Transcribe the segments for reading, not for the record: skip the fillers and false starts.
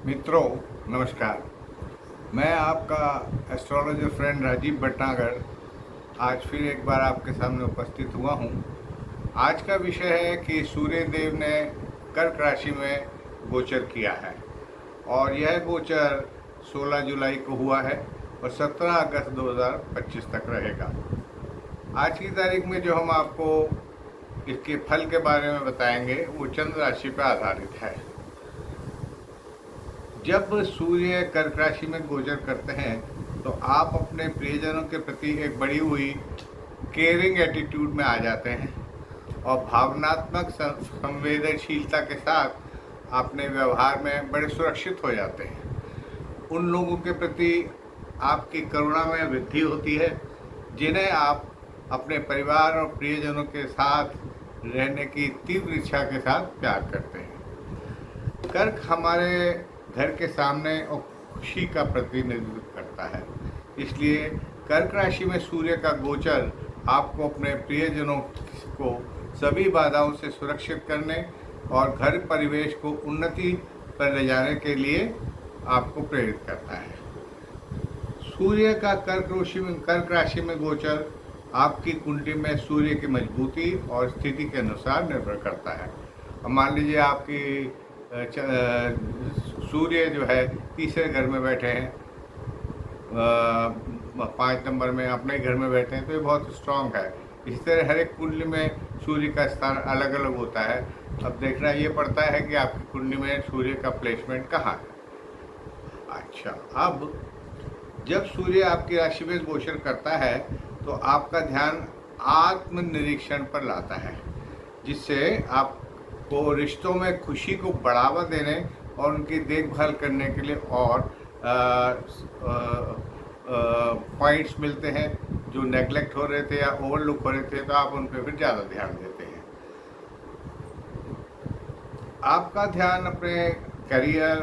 मित्रों, नमस्कार। मैं आपका एस्ट्रोलॉजर फ्रेंड राजीव भटनागर आज फिर एक बार आपके सामने उपस्थित हुआ हूँ। आज का विषय है कि सूर्य देव ने कर्क राशि में गोचर किया है और यह गोचर 16 जुलाई को हुआ है और 17 अगस्त 2025 तक रहेगा। आज की तारीख में जो हम आपको इसके फल के बारे में बताएंगे वो चंद्र राशि पर आधारित है। जब सूर्य कर्क राशि में गोचर करते हैं तो आप अपने प्रियजनों के प्रति एक बढ़ी हुई केयरिंग एटीट्यूड में आ जाते हैं और भावनात्मक संवेदनशीलता के साथ अपने व्यवहार में बड़े सुरक्षित हो जाते हैं। उन लोगों के प्रति आपकी करुणा में वृद्धि होती है जिन्हें आप अपने परिवार और प्रियजनों के साथ रहने की तीव्र इच्छा के साथ प्यार करते हैं। कर्क हमारे घर के सामने और खुशी का प्रतिनिधित्व करता है, इसलिए कर्क राशि में सूर्य का गोचर आपको अपने प्रियजनों को सभी बाधाओं से सुरक्षित करने और घर परिवेश को उन्नति पर ले जाने के लिए आपको प्रेरित करता है। सूर्य का कर्क राशि में गोचर आपकी कुंडली में सूर्य की मजबूती और स्थिति के अनुसार निर्भर करता है। अब मान लीजिए आपकी सूर्य जो है तीसरे घर में बैठे हैं, 5 नंबर में अपने घर में बैठे हैं, तो ये बहुत स्ट्रांग है। इसी तरह हर एक कुंडली में सूर्य का स्थान अलग अलग होता है। अब देखना ये पड़ता है कि आपकी कुंडली में सूर्य का प्लेसमेंट कहाँ है। अच्छा, अब जब सूर्य आपकी राशि में गोचर करता है तो आपका ध्यान आत्मनिरीक्षण पर लाता है, जिससे आपको रिश्तों में खुशी को बढ़ावा देने और उनकी देखभाल करने के लिए और पॉइंट्स मिलते हैं जो नेगलेक्ट हो रहे थे या ओवरलुक हो रहे थे, तो आप उन पर फिर ज़्यादा ध्यान देते हैं। आपका ध्यान अपने करियर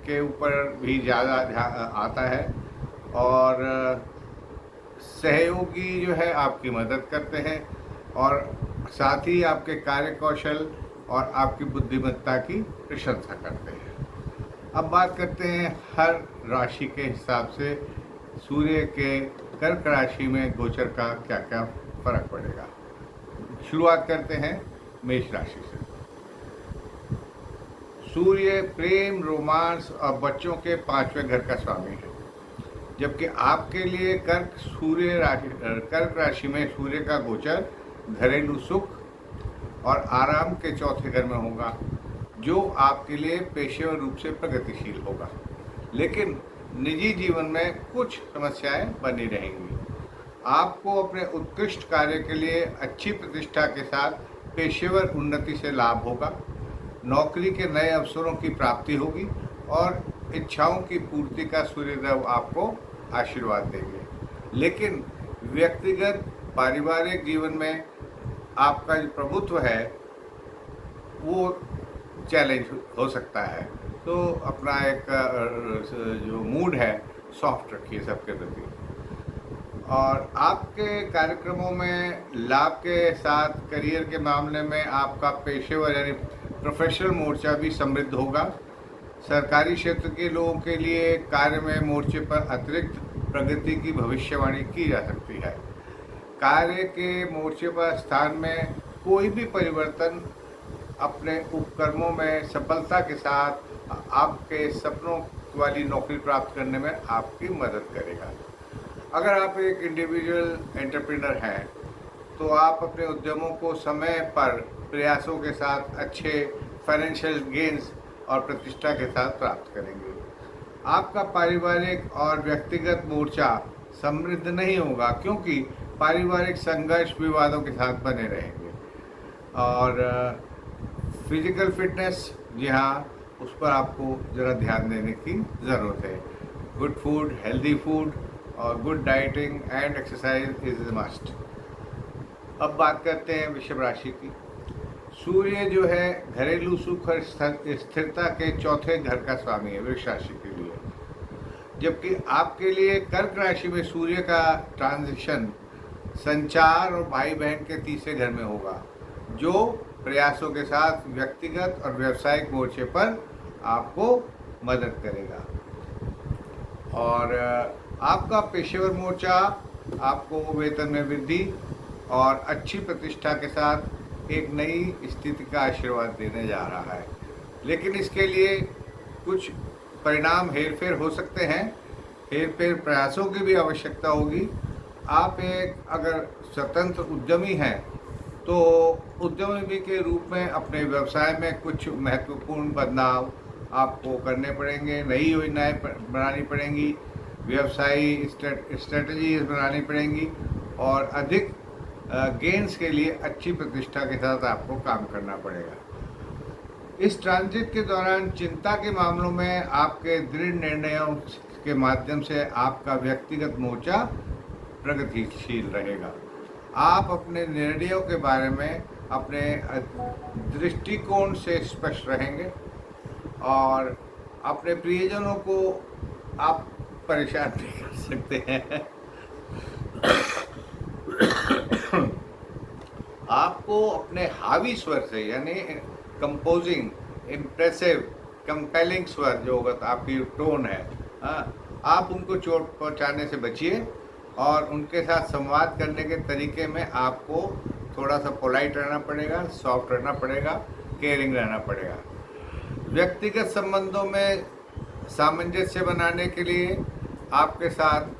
के ऊपर भी ज़्यादा आता है और सहयोगी जो है आपकी मदद करते हैं और साथ ही आपके कार्य कौशल और आपकी बुद्धिमत्ता की प्रशंसा करते हैं। अब बात करते हैं हर राशि के हिसाब से सूर्य के कर्क राशि में गोचर का क्या क्या फर्क पड़ेगा। शुरुआत करते हैं मेष राशि से। सूर्य प्रेम, रोमांस और बच्चों के 5वें घर का स्वामी है, जबकि आपके लिए कर्क राशि में सूर्य का गोचर घरेलू सुख और आराम के 4थे घर में होगा, जो आपके लिए पेशेवर रूप से प्रगतिशील होगा, लेकिन निजी जीवन में कुछ समस्याएं बनी रहेंगी। आपको अपने उत्कृष्ट कार्य के लिए अच्छी प्रतिष्ठा के साथ पेशेवर उन्नति से लाभ होगा। नौकरी के नए अवसरों की प्राप्ति होगी और इच्छाओं की पूर्ति का सूर्यदेव आपको आशीर्वाद देंगे, लेकिन व्यक्तिगत पारिवारिक जीवन में आपका जो प्रभुत्व है वो चैलेंज हो सकता है। तो अपना एक जो मूड है सॉफ्ट रखिए सबके प्रति। और आपके कार्यक्रमों में लाभ के साथ करियर के मामले में आपका पेशेवर यानी प्रोफेशनल मोर्चा भी समृद्ध होगा। सरकारी क्षेत्र के लोगों के लिए कार्य में मोर्चे पर अतिरिक्त प्रगति की भविष्यवाणी की जा सकती है। कार्य के मोर्चे पर स्थान में कोई भी परिवर्तन अपने उपक्रमों में सफलता के साथ आपके सपनों वाली नौकरी प्राप्त करने में आपकी मदद करेगा। अगर आप एक इंडिविजुअल एंटरप्रेन्योर हैं तो आप अपने उद्यमों को समय पर प्रयासों के साथ अच्छे फाइनेंशियल गेन्स और प्रतिष्ठा के साथ प्राप्त करेंगे। आपका पारिवारिक और व्यक्तिगत मोर्चा समृद्ध नहीं होगा, क्योंकि पारिवारिक संघर्ष विवादों के साथ बने रहेंगे। और फिजिकल फिटनेस, जी हाँ, उस पर आपको ज़रा ध्यान देने की ज़रूरत है। गुड फूड, हेल्दी फूड और good dieting and exercise is must. अब बात करते हैं वृषभ राशि की। सूर्य जो है घरेलू सुख और स्थिरता के 4थे घर का स्वामी है वृष राशि के लिए, जबकि आपके लिए कर्क राशि में सूर्य का ट्रांजिशन संचार और भाई बहन के 3रे घर में होगा, जो प्रयासों के साथ व्यक्तिगत और व्यावसायिक मोर्चे पर आपको मदद करेगा। और आपका पेशेवर मोर्चा आपको वेतन में वृद्धि और अच्छी प्रतिष्ठा के साथ एक नई स्थिति का आशीर्वाद देने जा रहा है। लेकिन इसके लिए कुछ परिणाम हेरफेर हो सकते हैं, हेरफेर प्रयासों की भी आवश्यकता होगी। आप एक अगर स्वतंत्र उद्यमी हैं तो उद्यमी के रूप में अपने व्यवसाय में कुछ महत्वपूर्ण बदलाव आपको करने पड़ेंगे, नई योजनाएं बनानी पड़ेंगी, व्यवसायी स्ट्रेटजीज बनानी पड़ेंगी और अधिक गेंस के लिए अच्छी प्रतिष्ठा के साथ आपको काम करना पड़ेगा। इस ट्रांजिट के दौरान चिंता के मामलों में आपके दृढ़ निर्णयों के माध्यम से आपका व्यक्तिगत मोर्चा प्रगतिशील रहेगा। आप अपने निर्णयों के बारे में अपने दृष्टिकोण से स्पष्ट रहेंगे और अपने प्रियजनों को आप परेशान नहीं कर सकते हैं। आपको अपने हावी स्वर से, यानी कंपोजिंग, इम्प्रेसिव, कंपेलिंग स्वर जो होगा, आपकी टोन है, आप उनको चोट पहुंचाने से बचिए और उनके साथ संवाद करने के तरीके में आपको थोड़ा सा पोलाइट रहना पड़ेगा, सॉफ्ट रहना पड़ेगा, केयरिंग रहना पड़ेगा। व्यक्तिगत संबंधों में सामंजस्य बनाने के लिए, आपके साथ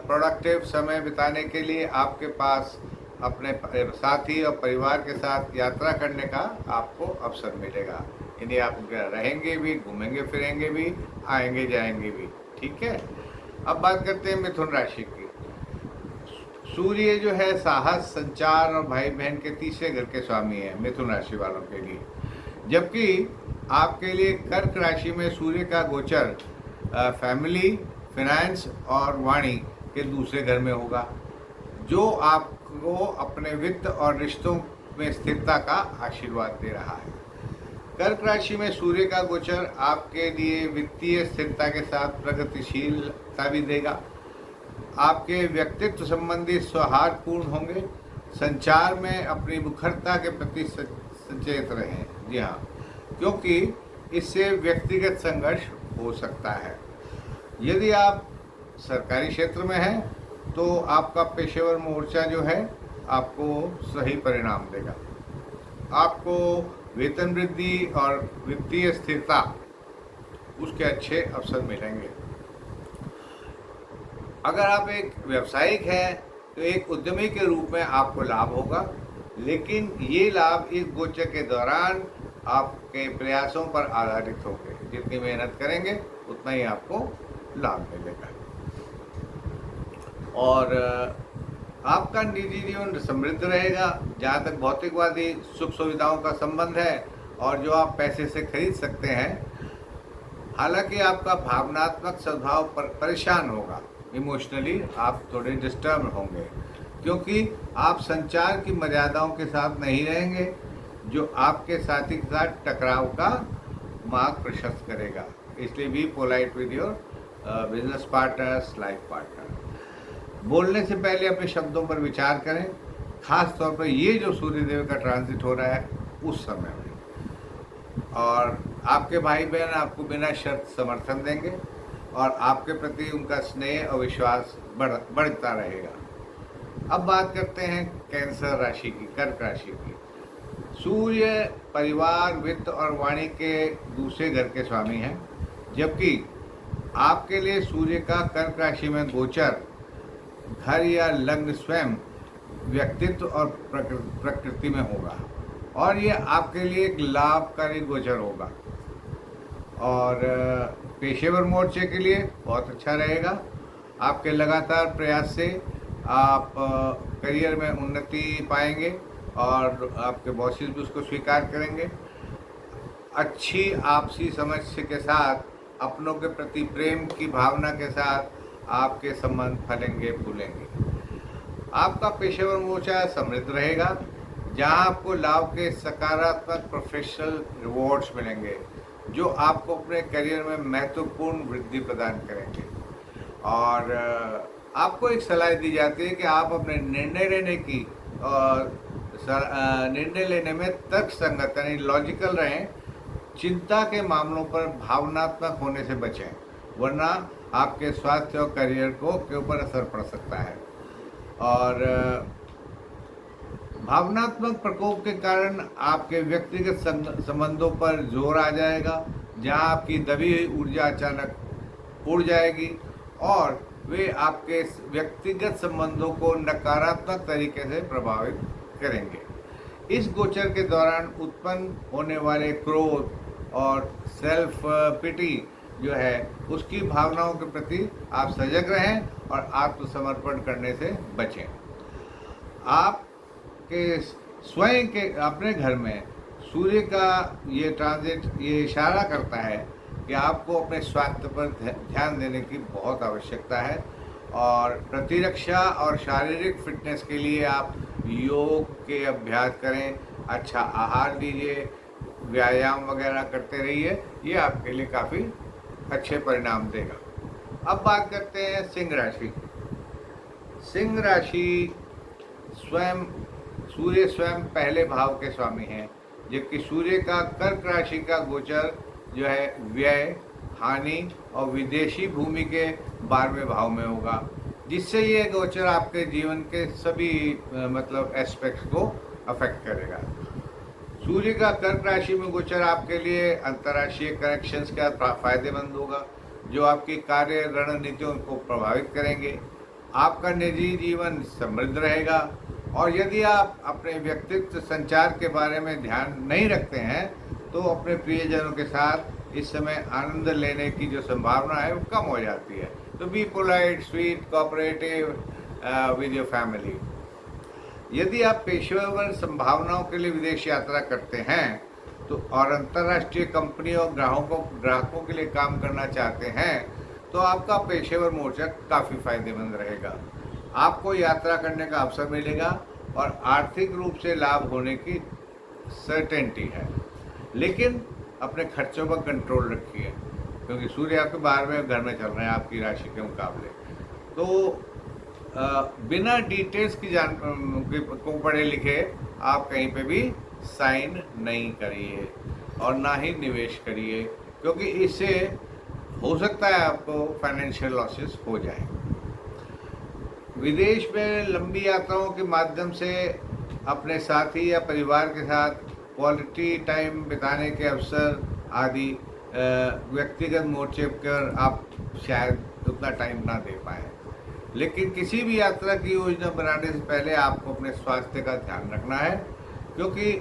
प्रोडक्टिव समय बिताने के लिए आपके पास अपने साथी और परिवार के साथ यात्रा करने का आपको अवसर मिलेगा। यानी आप रहेंगे भी, घूमेंगे फिरेंगे भी, आएंगे जाएंगे भी। ठीक है, अब बात करते हैं मिथुन राशि की। सूर्य जो है साहस, संचार और भाई बहन के तीसरे घर के स्वामी है मिथुन राशि वालों के लिए। जबकि आपके लिए कर्क राशि में सूर्य का गोचर फैमिली, फाइनेंस और वाणी के दूसरे घर में होगा, जो आपको अपने वित्त और रिश्तों में स्थिरता का आशीर्वाद दे रहा है। कर्क राशि में सूर्य का गोचर आपके लिए वित्तीय स्थिरता के साथ प्रगतिशीलता भी देगा। आपके व्यक्तित्व संबंधी सौहार्दपूर्ण होंगे। संचार में अपनी मुखरता के प्रति सचेत रहें। जी हाँ, क्योंकि इससे व्यक्तिगत संघर्ष हो सकता है। यदि आप सरकारी क्षेत्र में हैं तो आपका पेशेवर मोर्चा जो है आपको सही परिणाम देगा। आपको वेतन वृद्धि और वित्तीय स्थिरता उसके अच्छे अवसर मिलेंगे। अगर आप एक व्यावसायिक हैं तो एक उद्यमी के रूप में आपको लाभ होगा, लेकिन ये लाभ इस गोचर के दौरान आपके प्रयासों पर आधारित होंगे। जितनी मेहनत करेंगे उतना ही आपको लाभ मिलेगा। और आपका निजी जीवन समृद्ध रहेगा। जहाँ तक भौतिकवादी सुख सुविधाओं का संबंध है और जो आप पैसे से खरीद सकते हैं, हालांकि आपका भावनात्मक स्वभाव पर परेशान होगा। इमोशनली आप थोड़े डिस्टर्ब होंगे क्योंकि आप संचार की मर्यादाओं के साथ नहीं रहेंगे, जो आपके साथी के साथ टकराव का मार्ग प्रशस्त करेगा। इसलिए भी polite with your business partners, life partner. बोलने से पहले अपने शब्दों पर विचार करें, खास तौर पर ये जो सूर्यदेव का ट्रांजिट हो रहा है उस समय में। और आपके भाई बहन आपको बिना शर्त समर्थन देंगे और आपके प्रति उनका स्नेह और विश्वास बढ़ता रहेगा। अब बात करते हैं कैंसर राशि की, कर्क राशि की। सूर्य परिवार, वित्त और वाणी के दूसरे घर के स्वामी हैं, जबकि आपके लिए सूर्य का कर्क राशि में गोचर घर या लग्न स्वयं, व्यक्तित्व और प्रकृति में होगा और ये आपके लिए एक लाभकारी गोचर होगा। और पेशेवर मोर्चे के लिए बहुत अच्छा रहेगा। आपके लगातार प्रयास से आप करियर में उन्नति पाएंगे और आपके बॉसेस भी उसको स्वीकार करेंगे। अच्छी आपसी समझ के साथ, अपनों के प्रति प्रेम की भावना के साथ आपके संबंध फलेंगे फूलेंगे। आपका पेशेवर मोर्चा समृद्ध रहेगा, जहां आपको लाभ के सकारात्मक प्रोफेशनल रिवॉर्ड्स मिलेंगे, जो आपको अपने करियर में महत्वपूर्ण वृद्धि प्रदान करेंगे। और आपको एक सलाह दी जाती है कि आप अपने निर्णय लेने में तर्कसंगत यानी लॉजिकल रहें, चिंता के मामलों पर भावनात्मक होने से बचें, वरना आपके स्वास्थ्य और करियर के ऊपर असर पड़ सकता है। और भावनात्मक प्रकोप के कारण आपके व्यक्तिगत संबंधों पर जोर आ जाएगा, जहां आपकी दबी हुई ऊर्जा अचानक उड़ जाएगी और वे आपके व्यक्तिगत संबंधों को नकारात्मक तरीके से प्रभावित करेंगे। इस गोचर के दौरान उत्पन्न होने वाले क्रोध और सेल्फ पिटी जो है उसकी भावनाओं के प्रति आप सजग रहें और आत्मसमर्पण करने से बचें। आप के स्वयं के अपने घर में सूर्य का ये ट्रांजिट ये इशारा करता है कि आपको अपने स्वास्थ्य पर ध्यान देने की बहुत आवश्यकता है और प्रतिरक्षा और शारीरिक फिटनेस के लिए आप योग के अभ्यास करें, अच्छा आहार लीजिए, व्यायाम वगैरह करते रहिए, ये आपके लिए काफ़ी अच्छे परिणाम देगा। अब बात करते हैं सिंह राशि। सिंह राशि सूर्य स्वयं पहले भाव के स्वामी हैं, जबकि सूर्य का कर्क राशि का गोचर जो है व्यय, हानि और विदेशी भूमि के 12वें भाव में होगा, जिससे ये गोचर आपके जीवन के सभी मतलब एस्पेक्ट्स को अफेक्ट करेगा। सूर्य का कर्क राशि में गोचर आपके लिए अंतर्राष्ट्रीय कनेक्शंस का फायदेमंद होगा, जो आपकी कार्य रणनीतियों को प्रभावित करेंगे। आपका निजी जीवन समृद्ध रहेगा और यदि आप अपने व्यक्तित्व संचार के बारे में ध्यान नहीं रखते हैं तो अपने प्रियजनों के साथ इस समय आनंद लेने की जो संभावना है वो कम हो जाती है। तो be polite, sweet, cooperative with your family. यदि आप पेशेवर संभावनाओं के लिए विदेश यात्रा करते हैं तो और अंतर्राष्ट्रीय कंपनी और ग्राहकों के लिए काम करना चाहते हैं तो आपका पेशेवर मोर्चा काफ़ी फायदेमंद रहेगा। आपको यात्रा करने का अवसर मिलेगा और आर्थिक रूप से लाभ होने की सर्टेनिटी है, लेकिन अपने खर्चों पर कंट्रोल रखिए, क्योंकि सूर्य आपके 12वें घर में चल रहे हैं आपकी राशि के मुकाबले। तो बिना डिटेल्स की को पढ़े लिखे आप कहीं पे भी साइन नहीं करिए और ना ही निवेश करिए, क्योंकि इससे हो सकता है आपको फाइनेंशियल लॉसेस हो जाए। विदेश में लंबी यात्राओं के माध्यम से अपने साथी या परिवार के साथ क्वालिटी टाइम बिताने के अवसर आदि व्यक्तिगत मोर्चे पर आप शायद उतना टाइम ना दे पाएँ, लेकिन किसी भी यात्रा की योजना बनाने से पहले आपको अपने स्वास्थ्य का ध्यान रखना है, क्योंकि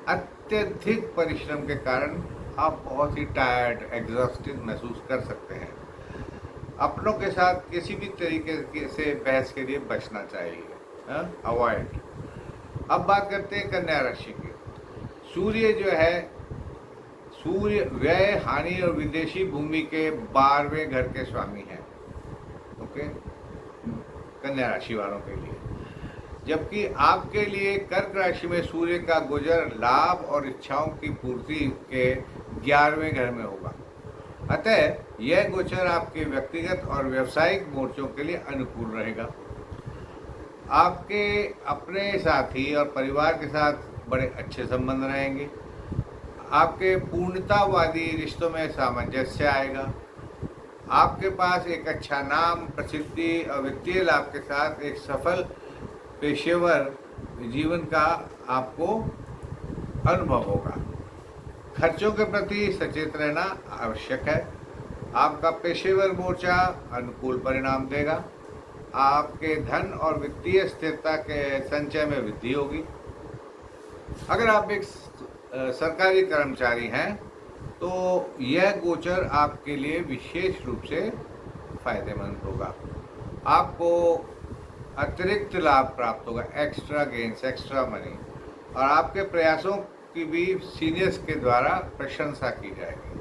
अत्यधिक परिश्रम के कारण आप बहुत ही टायर्ड, एग्जॉस्टेड महसूस कर सकते हैं। अपनों के साथ किसी भी तरीके से बहस के लिए बचना चाहिए, अवॉइड। अब बात करते हैं कन्या राशि की। सूर्य जो है सूर्य व्यय, हानि और विदेशी भूमि के 12वें घर के स्वामी हैं, ओके, कन्या राशि वालों के लिए। जबकि आपके लिए कर्क राशि में सूर्य का गोचर लाभ और इच्छाओं की पूर्ति के 11वें घर में होगा। अतः यह गोचर आपके व्यक्तिगत और व्यावसायिक मोर्चों के लिए अनुकूल रहेगा। आपके अपने साथी और परिवार के साथ बड़े अच्छे संबंध रहेंगे। आपके पूर्णतावादी रिश्तों में सामंजस्य आएगा। आपके पास एक अच्छा नाम, प्रसिद्धि और वित्तीय लाभ के साथ एक सफल पेशेवर जीवन का आपको अनुभव होगा। खर्चों के प्रति सचेत रहना आवश्यक है। आपका पेशेवर मोर्चा अनुकूल परिणाम देगा। आपके धन और वित्तीय स्थिरता के संचय में वृद्धि होगी। अगर आप एक सरकारी कर्मचारी हैं तो यह गोचर आपके लिए विशेष रूप से फायदेमंद होगा। आपको अतिरिक्त लाभ प्राप्त होगा, एक्स्ट्रा गेन्स, एक्स्ट्रा मनी, और आपके प्रयासों की भी सीनियर्स के द्वारा प्रशंसा की जाएगी।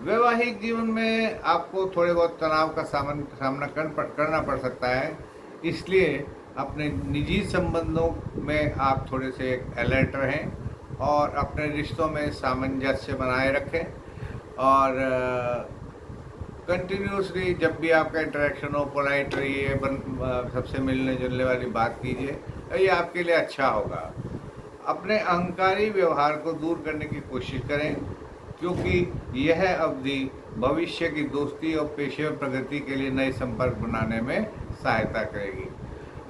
वैवाहिक जीवन में आपको थोड़े बहुत तनाव का सामना करना पड़ सकता है, इसलिए अपने निजी संबंधों में आप थोड़े से अलर्ट रहें और अपने रिश्तों में सामंजस्य बनाए रखें और कंटिन्यूसली जब भी आपका इंटरेक्शन हो पोलाइट रहिए, सबसे मिलने जुलने वाली बात कीजिए, ये आपके लिए अच्छा होगा। अपने अहंकारी व्यवहार को दूर करने की कोशिश करें क्योंकि यह अवधि भविष्य की दोस्ती और पेशेवर प्रगति के लिए नए संपर्क बनाने में सहायता करेगी।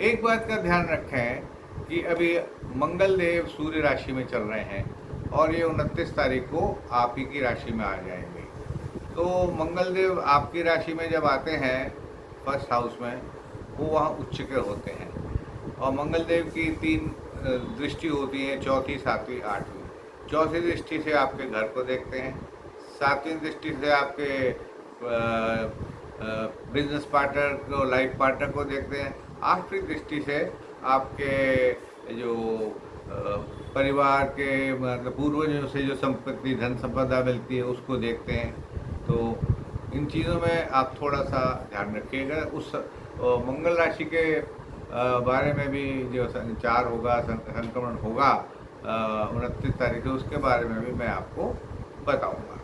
एक बात का ध्यान रखें कि अभी मंगल देव सूर्य राशि में चल रहे हैं और ये 29 तारीख को आप ही की राशि में आ जाएंगे। तो मंगल देव आपकी राशि में जब आते हैं फर्स्ट हाउस में, वो वहाँ उच्च के होते हैं और मंगल देव की 3 दृष्टि होती है, चौथी, सातवीं, आठवीं। चौथी दृष्टि से आपके घर को देखते हैं, सातवीं दृष्टि से आपके बिजनेस पार्टनर को, लाइफ पार्टनर को देखते हैं, आठवीं दृष्टि से आपके जो परिवार के मतलब पूर्वजों से जो संपत्ति, धन संपदा मिलती है उसको देखते हैं। तो इन चीज़ों में आप थोड़ा सा ध्यान रखिएगा। उस मंगल राशि के बारे में भी जो संचार होगा, संक्रमण होगा 29 तारीख को, उसके बारे में भी मैं आपको बताऊंगा।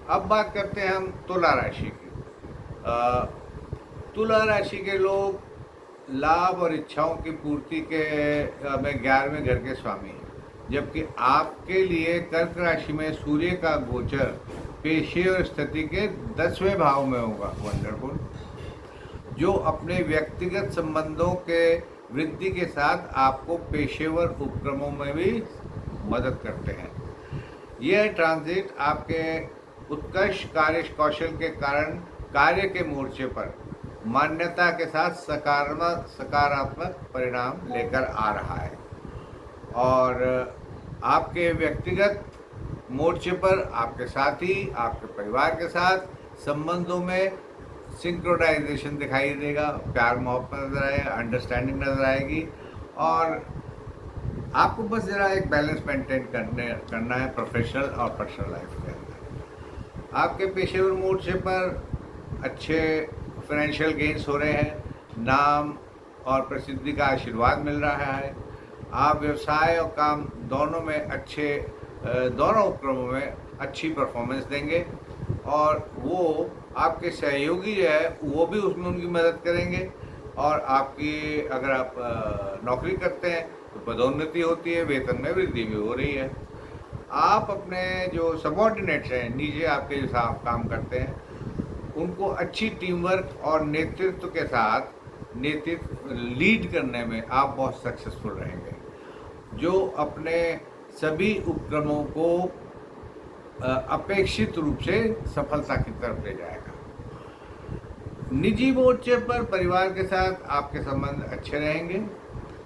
अब बात करते हैं हम तुला राशि की। तुला राशि के लोग लाभ और इच्छाओं की पूर्ति के में 11वें घर के स्वामी हैं, जबकि आपके लिए कर्क राशि में सूर्य का गोचर पेशेवर स्थिति के 10वें भाव में होगा। वंडरफुल। जो अपने व्यक्तिगत संबंधों के वृद्धि के साथ आपको पेशेवर उपक्रमों में भी मदद करते हैं। यह ट्रांजिट आपके उत्कृष्ट कार्य कौशल के कारण कार्य के मोर्चे पर मान्यता के साथ सकारात्मक परिणाम लेकर आ रहा है और आपके व्यक्तिगत मोर्चे पर आपके साथी, आपके परिवार के साथ संबंधों में सिंक्रोनाइजेशन दिखाई देगा, प्यार मोहब्बत नजर आएगा, अंडरस्टैंडिंग नजर आएगी और आपको बस ज़रा एक बैलेंस मेंटेन करना है प्रोफेशनल और पर्सनल लाइफ के अंदर। आपके पेशेवर मोर्चे पर अच्छे फाइनेंशियल गेन्स हो रहे हैं, नाम और प्रसिद्धि का आशीर्वाद मिल रहा है। आप व्यवसाय और काम दोनों में दोनों उपक्रमों में अच्छी परफॉर्मेंस देंगे और वो आपके सहयोगी जो है वो भी उसमें उनकी मदद करेंगे और आपकी, अगर आप नौकरी करते हैं तो पदोन्नति होती है, वेतन में वृद्धि भी हो रही है। आप अपने जो सबॉर्डिनेट्स हैं, नीचे आपके जो काम करते हैं, उनको अच्छी टीम वर्क और नेतृत्व के साथ लीड करने में आप बहुत सक्सेसफुल रहेंगे, जो अपने सभी उपक्रमों को अपेक्षित रूप से सफलता की तरफ ले जाएगा। निजी मोर्चे पर परिवार के साथ आपके संबंध अच्छे रहेंगे,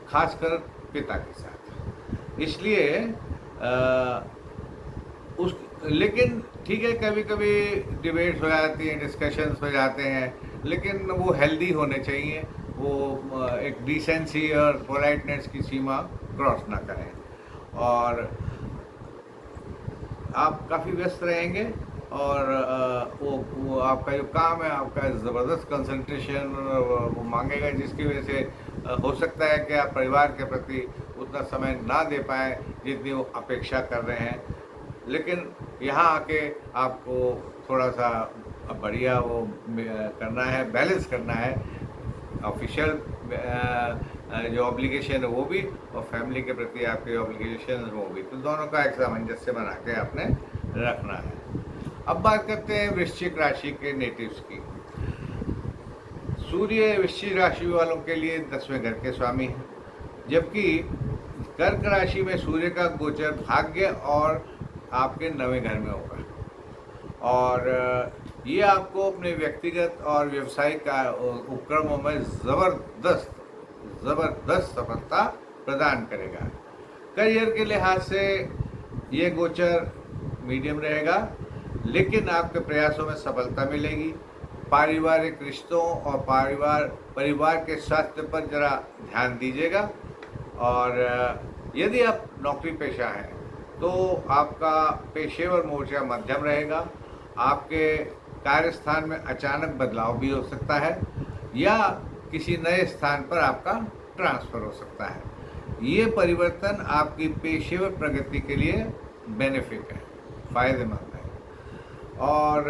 खासकर पिता के साथ। इसलिए लेकिन ठीक है, कभी कभी डिबेट्स हो जाती हैं, डिस्कशंस हो जाते हैं, लेकिन वो हेल्दी होने चाहिए। वो एक डिसेंसी और पोलाइटनेस की सीमा क्रॉस ना करें और आप काफ़ी व्यस्त रहेंगे और वो आपका जो काम है, आपका ज़बरदस्त कंसंट्रेशन वो मांगेगा, जिसकी वजह से हो सकता है कि आप परिवार के प्रति उतना समय ना दे पाएँ जितनी वो अपेक्षा कर रहे हैं। लेकिन यहाँ आके आपको थोड़ा सा बढ़िया वो करना है, बैलेंस करना है, ऑफिशियल जो ऑब्लिगेशन है वो भी और फैमिली के प्रति आपके ऑब्लिगेशन वो भी, तो दोनों का एक सामंजस्य बना के आपने रखना है। अब बात करते हैं वृश्चिक राशि के नेटिव्स की। सूर्य वृश्चिक राशि वालों के लिए 10वें घर के स्वामी हैं, जबकि कर्क राशि में सूर्य का गोचर भाग्य और आपके 9वें घर में होगा और ये आपको अपने व्यक्तिगत और व्यवसायिक उपक्रमों में ज़बरदस्त सफलता प्रदान करेगा। करियर के लिहाज से ये गोचर मीडियम रहेगा, लेकिन आपके प्रयासों में सफलता मिलेगी। पारिवारिक रिश्तों और परिवार के स्वास्थ्य पर ज़रा ध्यान दीजिएगा और यदि आप नौकरी पेशा हैं तो आपका पेशेवर मोर्चा मध्यम रहेगा। आपके कार्यस्थान में अचानक बदलाव भी हो सकता है या किसी नए स्थान पर आपका ट्रांसफ़र हो सकता है। ये परिवर्तन आपकी पेशेवर प्रगति के लिए बेनिफिट है, फ़ायदेमंद है और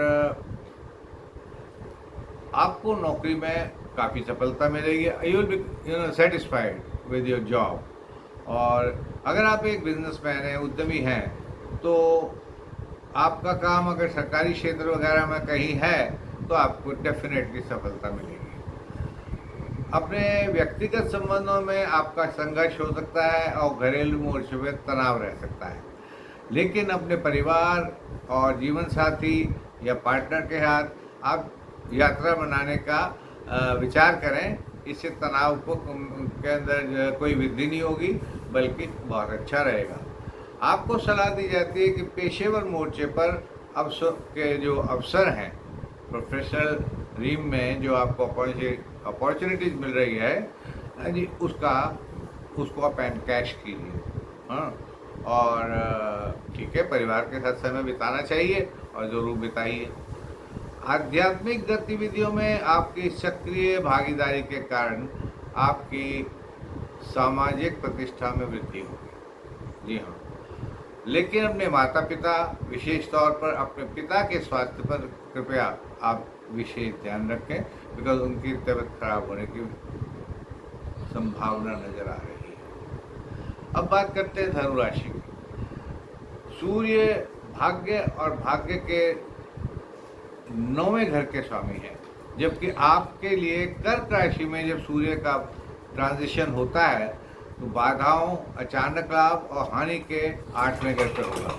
आपको नौकरी में काफ़ी सफलता मिलेगी। You will be satisfied with your job. और अगर आप एक बिजनेसमैन हैं, उद्यमी हैं, तो आपका काम अगर सरकारी क्षेत्र वगैरह में कहीं है तो आपको डेफिनेटली सफलता मिलेगी। अपने व्यक्तिगत संबंधों में आपका संघर्ष हो सकता है और घरेलू मोर्चे में तनाव रह सकता है, लेकिन अपने परिवार और जीवन साथी या पार्टनर के साथ आप यात्रा बनाने का विचार करें। इससे तनाव को के अंदर कोई वृद्धि नहीं होगी, बल्कि बहुत अच्छा रहेगा। आपको सलाह दी जाती है कि पेशेवर मोर्चे पर अवसर के जो अवसर हैं, प्रोफेशनल रीम में जो आपको अपॉर्चुनिटीज़ मिल रही है, हाँ जी, उसको आप कैश कीजिए। हाँ, और ठीक है, परिवार के साथ समय बिताना चाहिए और ज़रूर बिताइए। आध्यात्मिक गतिविधियों में आपकी सक्रिय भागीदारी के कारण आपकी सामाजिक प्रतिष्ठा में वृद्धि होगी। जी हाँ, लेकिन अपने माता पिता, विशेष तौर पर अपने पिता के स्वास्थ्य पर कृपया आप विशेष ध्यान रखें, बिकॉज उनकी तबीयत खराब होने की संभावना नजर आ रही है। अब बात करते हैं धनु राशि की। सूर्य भाग्य और भाग्य के 9वें घर के स्वामी हैं, जबकि आपके लिए कर्क राशि में जब सूर्य का ट्रांजिशन होता है तो बाधाओं, अचानक लाभ और हानि के 8वें घर पर होगा।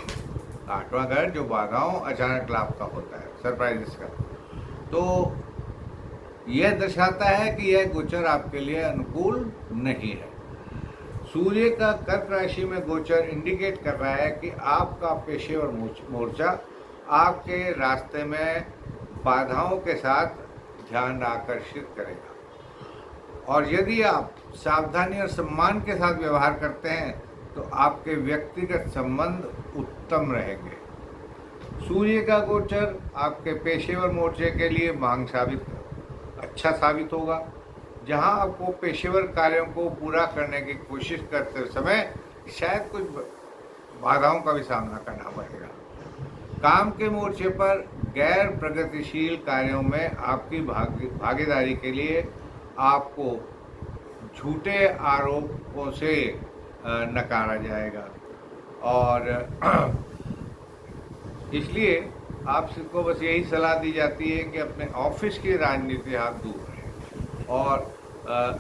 8वां घर जो बाधाओं, अचानक लाभ का होता है, सरप्राइजेस का। तो यह दर्शाता है कि यह गोचर आपके लिए अनुकूल नहीं है। सूर्य का कर्क राशि में गोचर इंडिकेट कर रहा है कि आपका पेशेवर मोर्चा आपके रास्ते में बाधाओं के साथ ध्यान आकर्षित करेगा, और यदि आप सावधानी और सम्मान के साथ व्यवहार करते हैं तो आपके व्यक्तिगत संबंध उत्तम रहेंगे। सूर्य का गोचर आपके पेशेवर मोर्चे के लिए अच्छा साबित होगा, जहां आपको पेशेवर कार्यों को पूरा करने की कोशिश करते समय शायद कुछ बाधाओं का भी सामना करना पड़ेगा। काम के मोर्चे पर गैर प्रगतिशील कार्यों में आपकी भागीदारी के लिए आपको झूठे आरोपों से नकारा जाएगा, और इसलिए आपको बस यही सलाह दी जाती है कि अपने ऑफिस की राजनीति आप दूर रहें और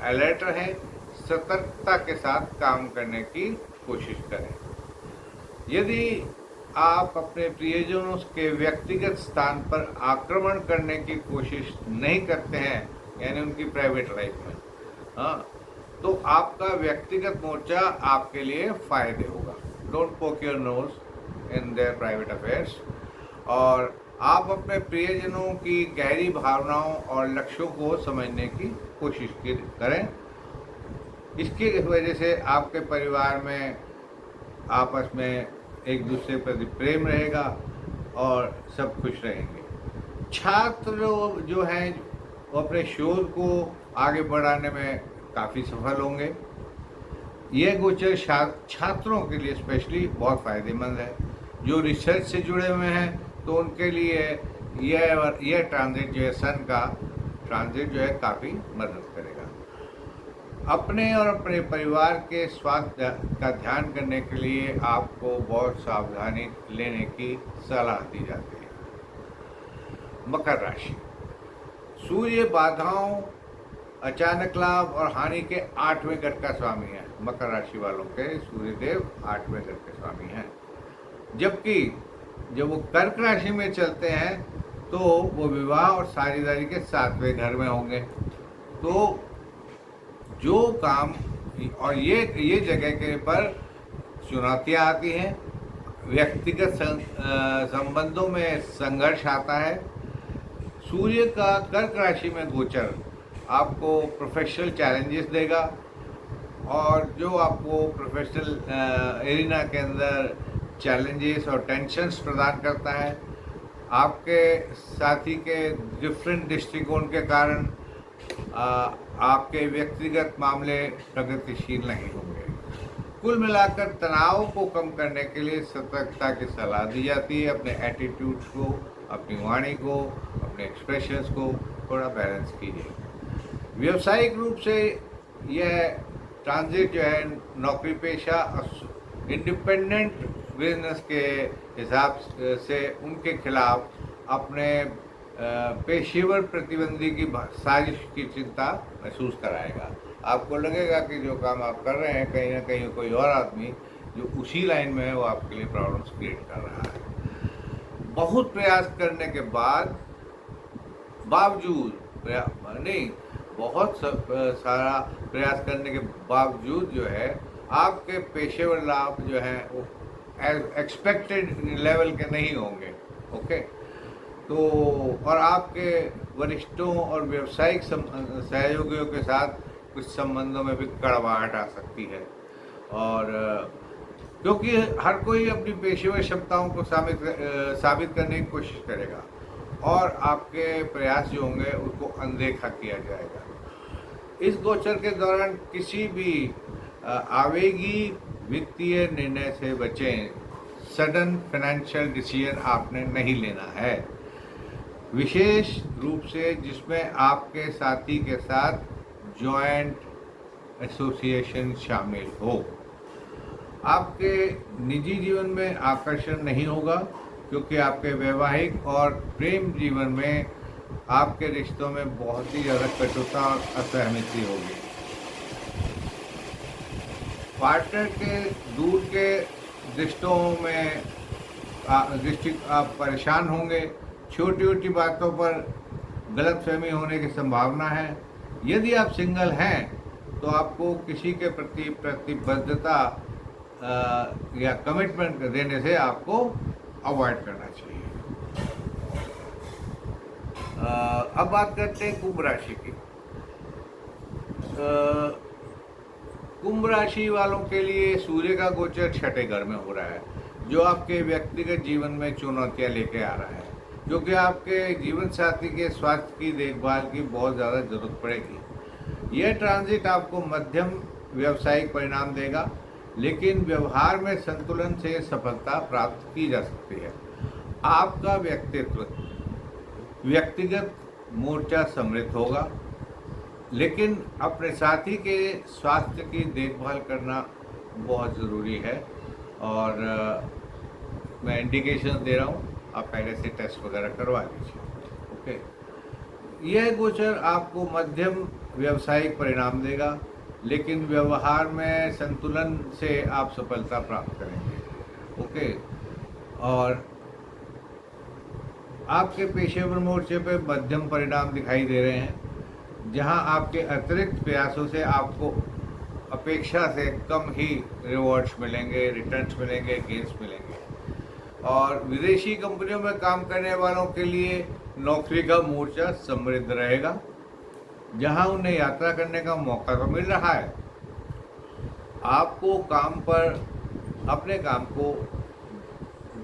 अलर्ट रहें, सतर्कता के साथ काम करने की कोशिश करें। यदि आप अपने प्रियजनों के व्यक्तिगत स्थान पर आक्रमण करने की कोशिश नहीं करते हैं, यानी उनकी प्राइवेट लाइफ में, हाँ, तो आपका व्यक्तिगत मोर्चा आपके लिए फायदे होगा। डोंट पोक your nose in their private affairs. और आप अपने प्रियजनों की गहरी भावनाओं और लक्ष्यों को समझने की कोशिश करें। इसकी वजह से आपके परिवार में आपस में एक दूसरे प्रति प्रेम रहेगा और सब खुश रहेंगे। छात्र जो हैं वो अपने शोध को आगे बढ़ाने में काफ़ी सफल होंगे। यह गोचर छात्रों के लिए स्पेशली बहुत फ़ायदेमंद है। जो रिसर्च से जुड़े हुए हैं तो उनके लिए यह ट्रांजिट जो है, सन का ट्रांजिट जो है, काफ़ी मदद करेगा। अपने और अपने परिवार के स्वास्थ्य का ध्यान करने के लिए आपको बहुत सावधानी लेने की सलाह दी जाती है। मकर राशि। सूर्य बाधाओं, अचानक लाभ और हानि के 8वें घर का स्वामी है। मकर राशि वालों के सूर्यदेव 8वें घर के स्वामी हैं, जबकि जब वो कर्क राशि में चलते हैं तो वो विवाह और साझेदारी के 7वें घर में होंगे। तो जो काम और ये जगह के पर चुनौतियाँ आती हैं, व्यक्तिगत संबंधों में संघर्ष आता है। सूर्य का कर्क राशि में गोचर आपको प्रोफेशनल चैलेंजेस देगा, और जो आपको प्रोफेशनल एरिना के अंदर चैलेंजेस और टेंशन्स प्रदान करता है। आपके साथी के डिफरेंट दृष्टिकोण के कारण आपके व्यक्तिगत मामले प्रगतिशील नहीं होंगे। कुल मिलाकर तनाव को कम करने के लिए सतर्कता की सलाह दी जाती है। अपने एटीट्यूड्स को, अपनी वाणी को, अपने एक्सप्रेशंस को थोड़ा बैलेंस कीजिए। व्यावसायिक रूप से यह ट्रांजिट जो है नौकरी पेशा, इंडिपेंडेंट बिजनेस के हिसाब से उनके खिलाफ अपने पेशेवर प्रतिबंधी की साजिश की चिंता महसूस कराएगा। आपको लगेगा कि जो काम आप कर रहे हैं कहीं ना कहीं कोई और आदमी जो उसी लाइन में है वो आपके लिए प्रॉब्लम्स क्रिएट कर रहा है। बहुत प्रयास करने के बावजूद नहीं, बहुत सारा प्रयास करने के बावजूद जो है आपके पेशेवर लाभ जो है वो एक्सपेक्टेड लेवल के नहीं होंगे। ओके, तो और आपके वरिष्ठों और व्यावसायिक सहयोगियों के साथ कुछ संबंधों में भी कड़वाहट आ सकती है। और क्योंकि हर कोई अपनी पेशेवर क्षमताओं को साबित करने की कोशिश करेगा और आपके प्रयास जो होंगे उसको अनदेखा किया जाएगा। इस गोचर के दौरान किसी भी आवेगी वित्तीय निर्णय से बचें। सडन फाइनेंशियल डिसीजन आपने नहीं लेना है, विशेष रूप से जिसमें आपके साथी के साथ जॉइंट एसोसिएशन शामिल हो। आपके निजी जीवन में आकर्षण नहीं होगा क्योंकि आपके वैवाहिक और प्रेम जीवन में आपके रिश्तों में बहुत ही ज़्यादा कटुता और असहमति होगी। पार्टनर के दूर के रिश्तों में आप परेशान होंगे। छोटी छोटी बातों पर गलतफहमी होने की संभावना है। यदि आप सिंगल हैं तो आपको किसी के प्रति प्रतिबद्धता या कमिटमेंट देने से आपको अवॉइड करना चाहिए। अब बात करते हैं कुंभ राशि की। कुंभ राशि वालों के लिए सूर्य का गोचर छठे घर में हो रहा है, जो आपके व्यक्तिगत जीवन में चुनौतियां लेके आ रहा है, जो कि आपके जीवन साथी के स्वास्थ्य की देखभाल की बहुत ज़्यादा जरूरत पड़ेगी। यह ट्रांजिट आपको मध्यम व्यावसायिक परिणाम देगा, लेकिन व्यवहार में संतुलन से सफलता प्राप्त की जा सकती है। आपका व्यक्तिगत मोर्चा समृद्ध होगा, लेकिन अपने साथी के स्वास्थ्य की देखभाल करना बहुत ज़रूरी है। और मैं इंडिकेशन दे रहा हूँ, आप पहले से टेस्ट वगैरह करवा लीजिए। ओके, यह गोचर आपको मध्यम व्यावसायिक परिणाम देगा, लेकिन व्यवहार में संतुलन से आप सफलता प्राप्त करेंगे। ओके, और आपके पेशेवर मोर्चे पे मध्यम परिणाम दिखाई दे रहे हैं, जहां आपके अतिरिक्त प्रयासों से आपको अपेक्षा से कम ही रिवॉर्ड्स मिलेंगे, रिटर्न्स मिलेंगे, गेन्स मिलेंगे। और विदेशी कंपनियों में काम करने वालों के लिए नौकरी का मोर्चा समृद्ध रहेगा, जहां उन्हें यात्रा करने का मौका तो मिल रहा है। आपको काम पर अपने काम को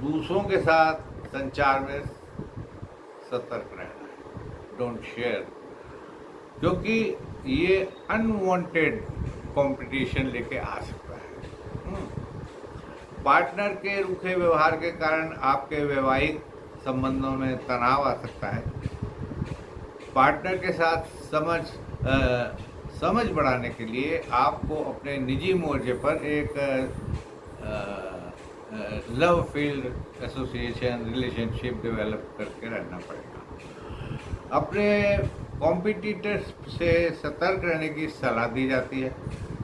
दूसरों के साथ संचार में सतर्क रहना है। डोंट शेयर, क्योंकि ये अनवांटेड कंपटीशन लेके आ सकता है। पार्टनर के रूखे व्यवहार के कारण आपके वैवाहिक संबंधों में तनाव आ सकता है। पार्टनर के साथ समझ बढ़ाने के लिए आपको अपने निजी मोर्चे पर एक love field association relationship develop करके रहना पड़ेगा। अपने कॉम्पिटिटर्स से सतर्क रहने की सलाह दी जाती है,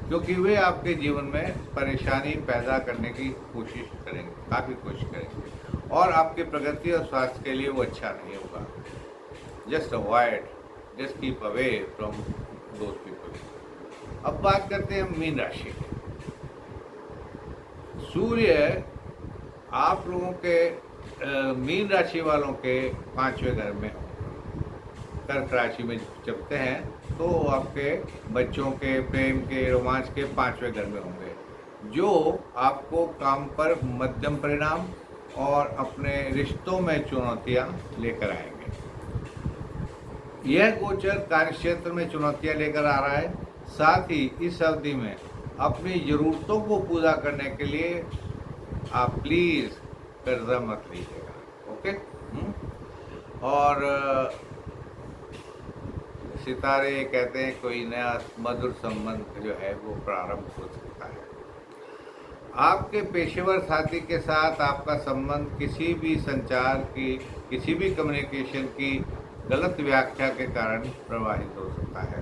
क्योंकि वे आपके जीवन में परेशानी पैदा करने की कोशिश करेंगे, काफ़ी कोशिश करेंगे, और आपकी प्रगति और स्वास्थ्य के लिए वो अच्छा नहीं होगा। Just avoid, just keep away from those people. अब बात करते हैं मीन राशि की। सूर्य आप लोगों के मीन राशि वालों के 5वें घर में, कर्क राशि में चलते हैं तो आपके बच्चों के, प्रेम के, रोमांच के 5वें घर में होंगे, जो आपको काम पर मध्यम परिणाम और अपने रिश्तों में चुनौतियां लेकर आएंगे। यह गोचर कार्यक्षेत्र में चुनौतियां लेकर आ रहा है। साथ ही इस अवधि में अपनी ज़रूरतों को पूरा करने के लिए आप प्लीज़ कर्जा मत लीजिएगा। ओके, और सितारे कहते हैं कोई नया मधुर संबंध जो है वो प्रारंभ हो सकता है। आपके पेशेवर साथी के साथ आपका संबंध किसी भी संचार की, किसी भी कम्युनिकेशन की गलत व्याख्या के कारण प्रभावित हो सकता है,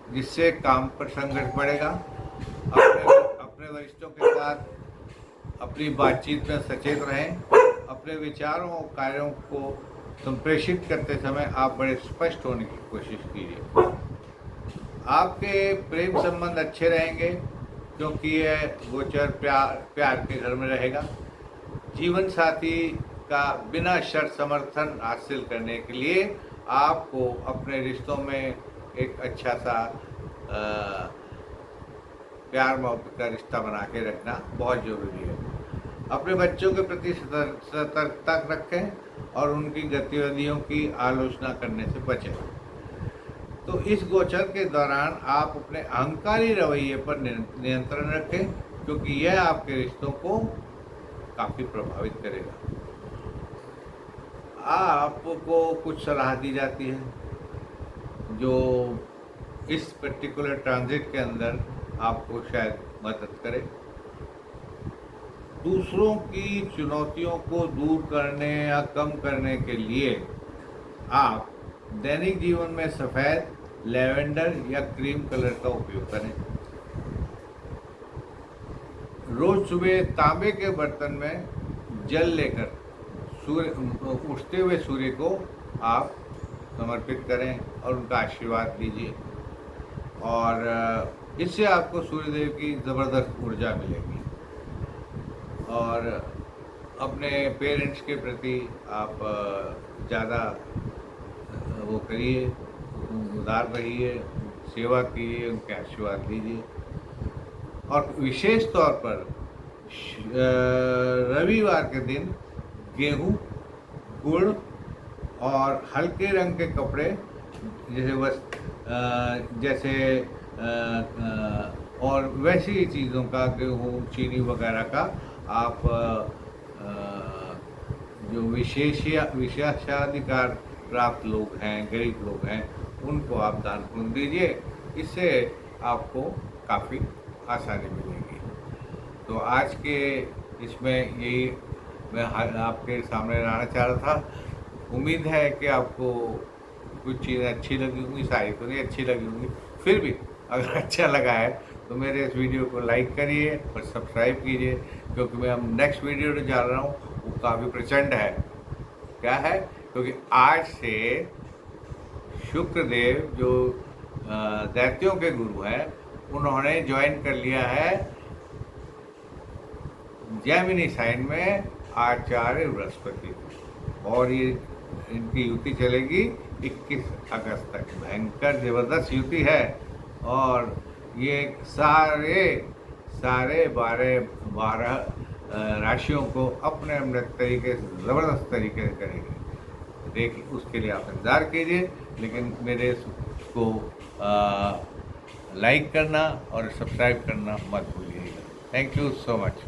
जिससे काम पर संघर्ष बढ़ेगा। अपने वरिष्ठों के साथ अपनी बातचीत में सचेत रहें। अपने विचारों और कार्यों को संप्रेषित करते समय आप बड़े स्पष्ट होने की कोशिश कीजिए। आपके प्रेम संबंध अच्छे रहेंगे क्योंकि यह गोचर प्यार के घर में रहेगा। जीवन साथी का बिना शर्त समर्थन हासिल करने के लिए आपको अपने रिश्तों में एक अच्छा सा प्यार मोहब्बत का रिश्ता बना के रखना बहुत ज़रूरी है। अपने बच्चों के प्रति सतर्कता रखें और उनकी गतिविधियों की आलोचना करने से बचें। तो इस गोचर के दौरान आप अपने अहंकारी रवैये पर नियंत्रण रखें क्योंकि यह आपके रिश्तों को काफ़ी प्रभावित करेगा। आपको कुछ सलाह दी जाती है जो इस पर्टिकुलर ट्रांजिट के अंदर आपको शायद मदद करे। दूसरों की चुनौतियों को दूर करने या कम करने के लिए आप दैनिक जीवन में सफ़ेद, लैवेंडर या क्रीम कलर का उपयोग करें। रोज सुबह तांबे के बर्तन में जल लेकर उठते हुए सूर्य को आप समर्पित करें और उनका आशीर्वाद लीजिए, और इससे आपको सूर्यदेव की ज़बरदस्त ऊर्जा मिलेगी। और अपने पेरेंट्स के प्रति आप ज़्यादा वो करिए, उदार रहिए, सेवा कीजिए, उनके आशीर्वाद लीजिए। और विशेष तौर पर रविवार के दिन गेहूँ, गुड़ और हल्के रंग के कपड़े और वैसी चीज़ों का, गेहूँ, चीनी वगैरह का आप जो विशेषाधिकार प्राप्त लोग हैं, गरीब लोग हैं, उनको आप दान पुण्य दीजिए। इससे आपको काफ़ी आसानी मिलेगी। तो आज के इसमें यही मैं आपके सामने लाना चाह रहा था। उम्मीद है कि आपको कुछ चीज़ें अच्छी लगी होंगी, सारी तो नहीं अच्छी लगी होंगी, फिर भी अगर अच्छा लगा है तो मेरे इस वीडियो को लाइक करिए और सब्सक्राइब कीजिए, क्योंकि मैं अब नेक्स्ट वीडियो जो जा रहा हूँ वो काफ़ी प्रचंड है। क्या है? क्योंकि आज से शुक्रदेव जो दैत्यों के गुरु हैं, उन्होंने ज्वाइन कर लिया है जेमिनी साइन में आचार्य बृहस्पति, और ये इनकी युति चलेगी 21 अगस्त तक। भयंकर ज़बरदस्त युति है, और ये सारे 12 राशियों को अपने अपने तरीके से, ज़बरदस्त तरीके से करेंगे। देखिए, उसके लिए आप इंतज़ार कीजिए, लेकिन मेरे को लाइक करना और सब्सक्राइब करना मत भूलिएगा। Thank you so much.